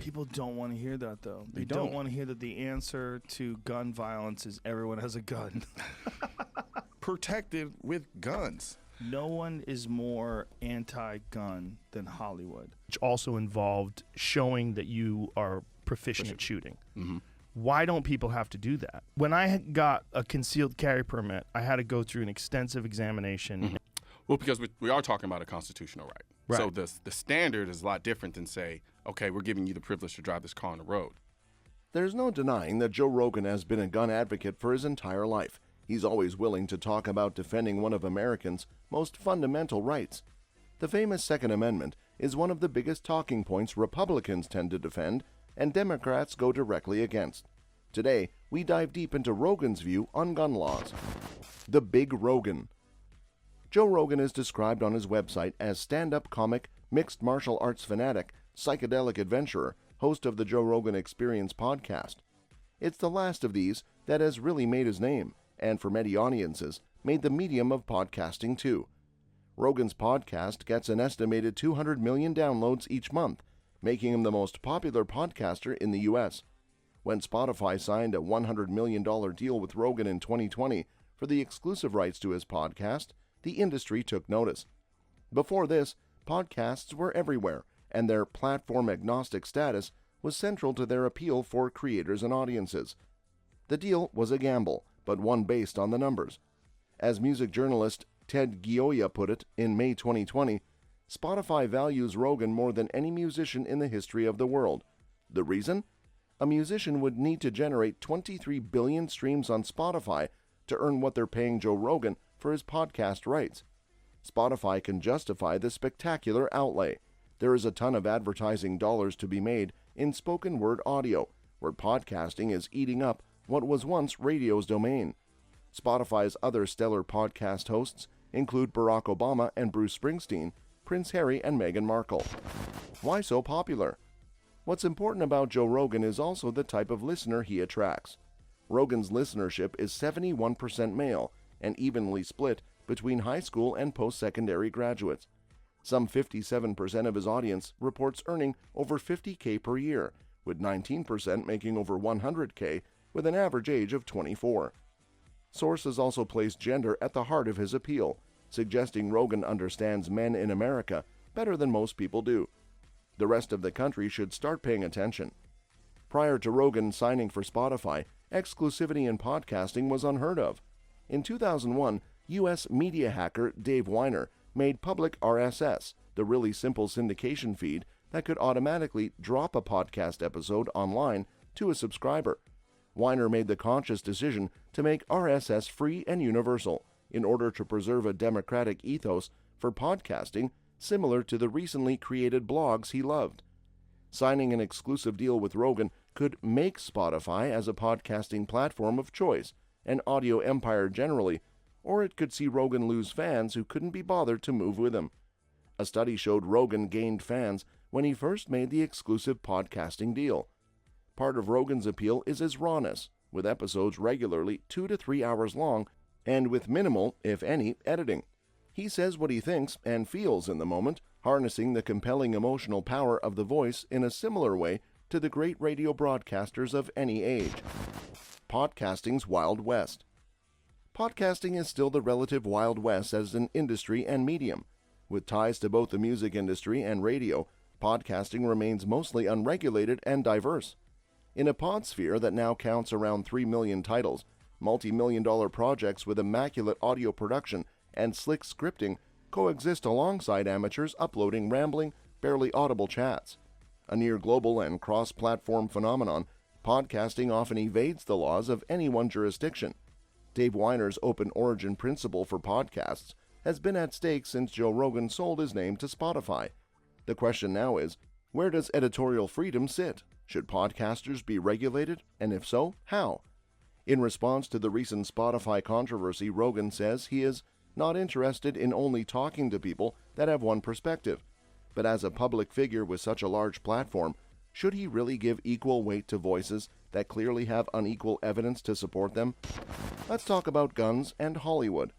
People don't want to hear that, though. They don't want to hear that the answer to gun violence is everyone has a gun. Protected with guns. No one is more anti-gun than Hollywood. Which also involved showing that you are proficient at shooting. Mm-hmm. Why don't people have to do that? When I got a concealed carry permit, I had to go through an extensive examination. Mm-hmm. Well, because we are talking about a constitutional right. So the standard is a lot different than, say, okay, we're giving you the privilege to drive this car on the road. There's no denying that Joe Rogan has been a gun advocate for his entire life. He's always willing to talk about defending one of Americans' most fundamental rights. The famous Second Amendment is one of the biggest talking points Republicans tend to defend, and Democrats go directly against. Today, we dive deep into Rogan's view on gun laws. The Big Rogan. Joe Rogan is described on his website as stand-up comic, mixed martial arts fanatic, psychedelic adventurer, host of the Joe Rogan Experience podcast. It's the last of these that has really made his name, and for many audiences, made the medium of podcasting too. Rogan's podcast gets an estimated 200 million downloads each month, making him the most popular podcaster in the U.S. When Spotify signed a $100 million deal with Rogan in 2020 for the exclusive rights to his podcast, the industry took notice. Before this, podcasts were everywhere, and their platform-agnostic status was central to their appeal for creators and audiences. The deal was a gamble, but one based on the numbers. As music journalist Ted Gioia put it in May 2020, Spotify values Rogan more than any musician in the history of the world. The reason? A musician would need to generate 23 billion streams on Spotify to earn what they're paying Joe Rogan for his podcast rights. Spotify can justify the spectacular outlay. There is a ton of advertising dollars to be made in spoken word audio, where podcasting is eating up what was once radio's domain. Spotify's other stellar podcast hosts include Barack Obama and Bruce Springsteen, Prince Harry and Meghan Markle. Why so popular? What's important about Joe Rogan is also the type of listener he attracts. Rogan's listenership is 71% male and evenly split between high school and post-secondary graduates. Some 57% of his audience reports earning over $50K per year, with 19% making over $100K with an average age of 24. Sources also place gender at the heart of his appeal, suggesting Rogan understands men in America better than most people do. The rest of the country should start paying attention. Prior to Rogan signing for Spotify, exclusivity in podcasting was unheard of. In 2001, U.S. media hacker Dave Weiner made public RSS, the really simple syndication feed that could automatically drop a podcast episode online to a subscriber. Weiner made the conscious decision to make RSS free and universal in order to preserve a democratic ethos for podcasting similar to the recently created blogs he loved. Signing an exclusive deal with Rogan could make Spotify as a podcasting platform of choice, an audio empire generally, or it could see Rogan lose fans who couldn't be bothered to move with him. A study showed Rogan gained fans when he first made the exclusive podcasting deal. Part of Rogan's appeal is his rawness, with episodes regularly 2 to 3 hours long and with minimal, if any, editing. He says what he thinks and feels in the moment, harnessing the compelling emotional power of the voice in a similar way to the great radio broadcasters of any age. Podcasting's Wild West. Podcasting is still the relative Wild West as an industry and medium. With ties to both the music industry and radio, podcasting remains mostly unregulated and diverse. In a podsphere that now counts around 3 million titles, multi-million-dollar projects with immaculate audio production and slick scripting coexist alongside amateurs uploading rambling, barely audible chats. A near-global and cross-platform phenomenon, podcasting often evades the laws of any one jurisdiction. Dave Weiner's open origin principle for podcasts has been at stake since Joe Rogan sold his name to Spotify. The question now is, where does editorial freedom sit? Should podcasters be regulated, and if so, how? In response to the recent Spotify controversy, Rogan says he is not interested in only talking to people that have one perspective, but as a public figure with such a large platform, should he really give equal weight to voices that clearly have unequal evidence to support them? Let's talk about guns and Hollywood.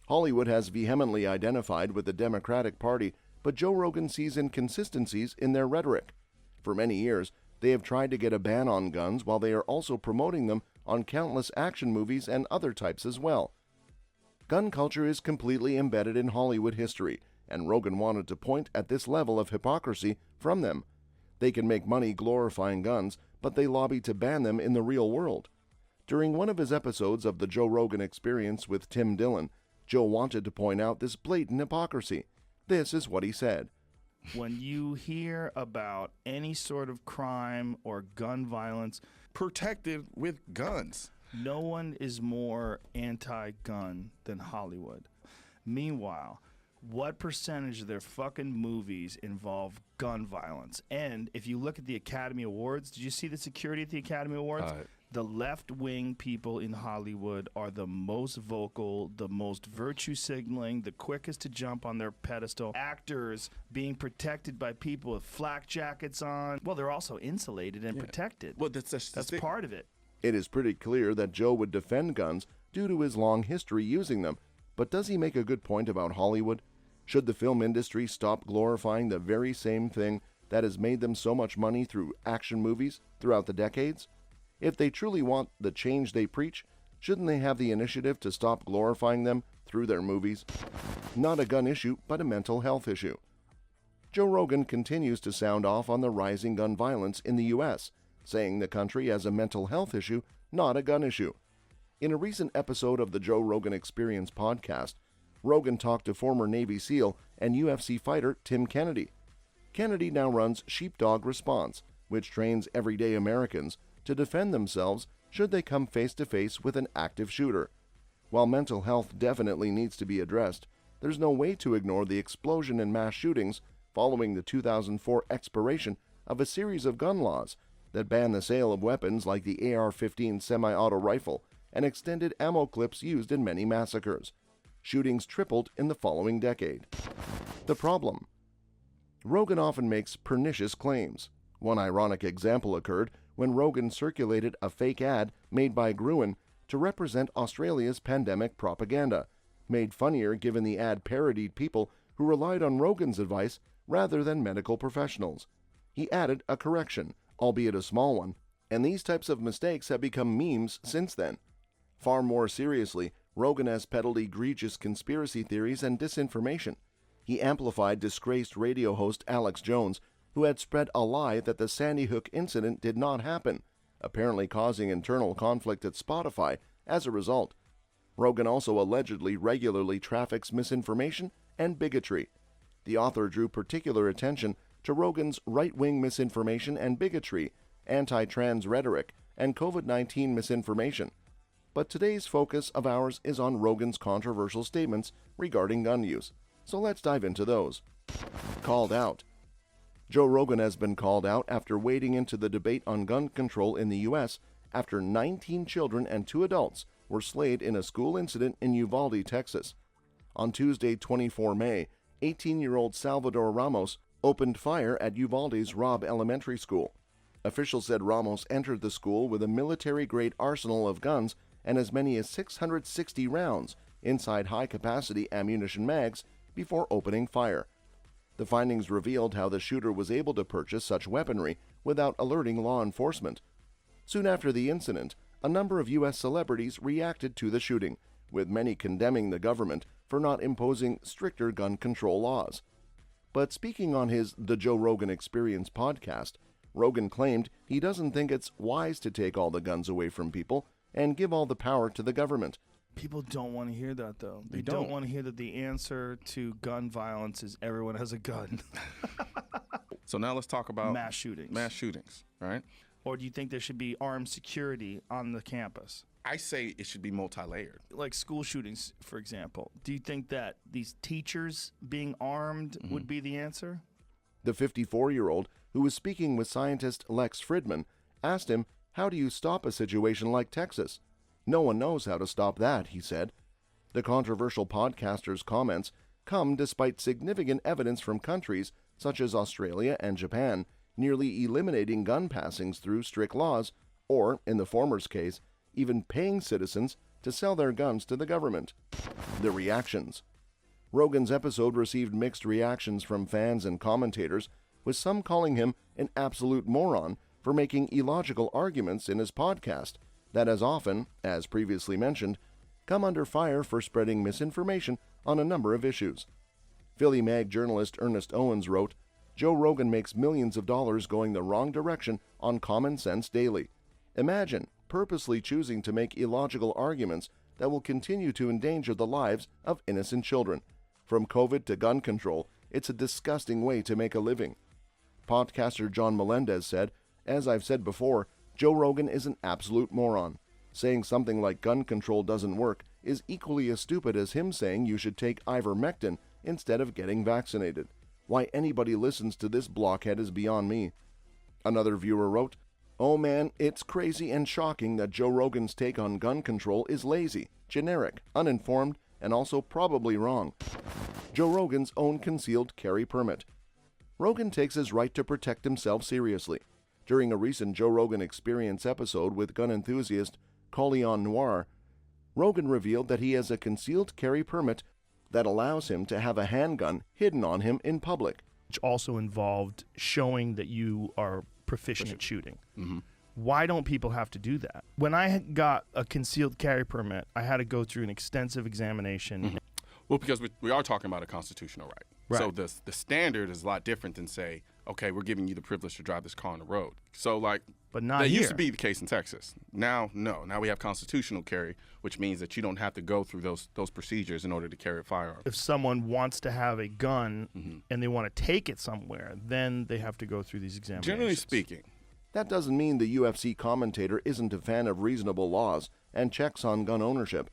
Hollywood has vehemently identified with the Democratic Party, but Joe Rogan sees inconsistencies in their rhetoric. For many years, they have tried to get a ban on guns while they are also promoting them on countless action movies and other types as well. Gun culture is completely embedded in Hollywood history, and Rogan wanted to point at this level of hypocrisy from them. They can make money glorifying guns, but they lobby to ban them in the real world. During one of his episodes of the Joe Rogan Experience with Tim Dillon, Joe wanted to point out this blatant hypocrisy. This is what he said. When you hear about any sort of crime or gun violence, Protected with guns. no one is more anti-gun than Hollywood. Meanwhile, what percentage of their fucking movies involve gun violence? And if you look at the Academy Awards, did you see the security at the Academy Awards? The left-wing people in Hollywood are the most vocal, the most virtue-signaling, the quickest to jump on their pedestal. Actors being protected by people with flak jackets on. Well, they're also insulated and protected. Well, that's part of it. It is pretty clear that Joe would defend guns due to his long history using them, but does he make a good point about Hollywood? Should the film industry stop glorifying the very same thing that has made them so much money through action movies throughout the decades? If they truly want the change they preach, shouldn't they have the initiative to stop glorifying them through their movies? Not a gun issue, but a mental health issue. Joe Rogan continues to sound off on the rising gun violence in the U.S., saying the country has a mental health issue, not a gun issue. In a recent episode of the Joe Rogan Experience podcast, Rogan talked to former Navy SEAL and UFC fighter Tim Kennedy. Kennedy now runs Sheepdog Response, which trains everyday Americans to defend themselves should they come face-to-face with an active shooter. While mental health definitely needs to be addressed, there's no way to ignore the explosion in mass shootings following the 2004 expiration of a series of gun laws that ban the sale of weapons like the AR-15 semi-auto rifle and extended ammo clips used in many massacres. Shootings tripled in the following decade. The problem. Rogan often makes pernicious claims. One ironic example occurred when Rogan circulated a fake ad made by Gruen to represent Australia's pandemic propaganda, made funnier given the ad parodied people who relied on Rogan's advice rather than medical professionals. He added a correction, albeit a small one, and these types of mistakes have become memes since then. Far more seriously, Rogan has peddled egregious conspiracy theories and disinformation. He amplified disgraced radio host Alex Jones, who had spread a lie that the Sandy Hook incident did not happen, apparently causing internal conflict at Spotify as a result. Rogan also allegedly regularly traffics misinformation and bigotry. The author drew particular attention to Rogan's right-wing misinformation and bigotry, anti-trans rhetoric, and COVID-19 misinformation. But today's focus of ours is on Rogan's controversial statements regarding gun use. So let's dive into those. Called out. Joe Rogan has been called out after wading into the debate on gun control in the U.S. after 19 children and 2 adults were slayed in a school incident in Uvalde, Texas. On Tuesday, 24 May, 18-year-old Salvador Ramos opened fire at Uvalde's Robb Elementary School. Officials said Ramos entered the school with a military-grade arsenal of guns and as many as 660 rounds inside high-capacity ammunition mags before opening fire. The findings revealed how the shooter was able to purchase such weaponry without alerting law enforcement. Soon after the incident, a number of U.S. celebrities reacted to the shooting, with many condemning the government for not imposing stricter gun control laws. But speaking on his The Joe Rogan Experience podcast, Rogan claimed he doesn't think it's wise to take all the guns away from people and give all the power to the government. People don't want to hear that, though. They don't want to hear that the answer to gun violence is everyone has a gun. So now let's talk about mass shootings. Mass shootings, right? Or do you think there should be armed security on the campus? I say it should be multi-layered. Like school shootings, for example. Do you think that these teachers being armed would be the answer? The 54-year-old, who was speaking with scientist Lex Fridman, asked him, "How do you stop a situation like Texas?" "No one knows how to stop that," he said. The controversial podcaster's comments come despite significant evidence from countries such as Australia and Japan nearly eliminating gun passings through strict laws, or, in the former's case, even paying citizens to sell their guns to the government. The reactions. Rogan's episode received mixed reactions from fans and commentators, with some calling him an absolute moron for making illogical arguments in his podcast that has often, as previously mentioned, come under fire for spreading misinformation on a number of issues. Philly Mag journalist Ernest Owens wrote, "Joe Rogan makes millions of dollars going the wrong direction on Common Sense Daily. Imagine purposely choosing to make illogical arguments that will continue to endanger the lives of innocent children. From COVID to gun control, it's a disgusting way to make a living." Podcaster John Melendez said, "As I've said before, Joe Rogan is an absolute moron. Saying something like gun control doesn't work is equally as stupid as him saying you should take ivermectin instead of getting vaccinated. Why anybody listens to this blockhead is beyond me." Another viewer wrote, "Oh man, it's crazy and shocking that Joe Rogan's take on gun control is lazy, generic, uninformed, and also probably wrong." Joe Rogan's own concealed carry permit. Rogan takes his right to protect himself seriously. During a recent Joe Rogan Experience episode with gun enthusiast Collion Noir, Rogan revealed that he has a concealed carry permit that allows him to have a handgun hidden on him in public. Which also involved showing that you are proficient at shooting. Mm-hmm. Why don't people have to do that? When I got a concealed carry permit, I had to go through an extensive examination. Mm-hmm. Well, because we are talking about a constitutional right. So the standard is a lot different than say, okay, we're giving you the privilege to drive this car on the road. So but not that here. used to be the case in Texas. Now, no. Now we have constitutional carry, which means that you don't have to go through those procedures in order to carry a firearm. If someone wants to have a gun and they want to take it somewhere, then they have to go through these examinations. Generally speaking. That doesn't mean the UFC commentator isn't a fan of reasonable laws and checks on gun ownership.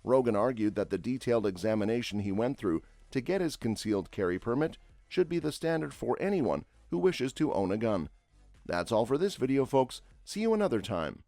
Rogan argued that the detailed examination he went through to get his concealed carry permit should be the standard for anyone who wishes to own a gun. That's all for this video, folks. See you another time.